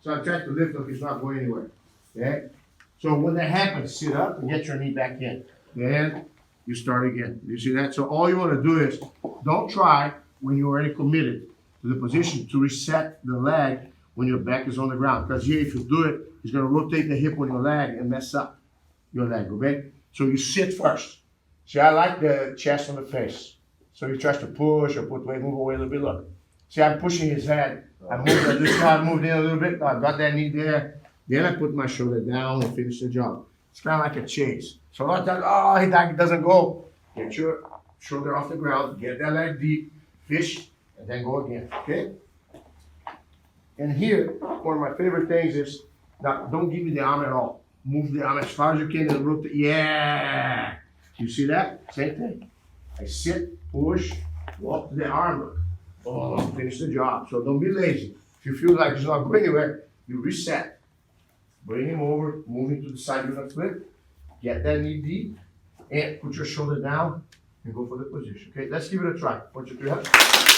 So I tried to lift him, he's not going anywhere. Okay? So when that happens, sit up and get your knee back in. Then you start again. You see that? So all you want to do is don't try when you're already committed to the position to reset the leg when your back is on the ground. Because here, if you do it, it's going to rotate the hip on your leg and mess up your leg, okay? So you sit first. See, I like the chest on the face. So he tries to push or put weight, move away a little bit. Look. See, I'm pushing his head. I moved this guy, moved in a little bit. I got that knee there. Then I put my shoulder down and finish the job. It's kind of like a chase. So a lot of times, oh, he doesn't go. Get your shoulder off the ground, get that leg deep, fish, and then go again, okay? And here, one of my favorite things is, now don't give me the arm at all. Move the arm as far as you can and rotate. Yeah! You see that? Same thing. I sit, push, walk to the arm, look. Oh, finish the job. So don't be lazy. If you feel like it's not going anywhere, you reset. Bring him over, move him to the side of the flip, get that knee deep, and put your shoulder down and go for the position. Okay, let's give it a try. 1, 2, 3, up.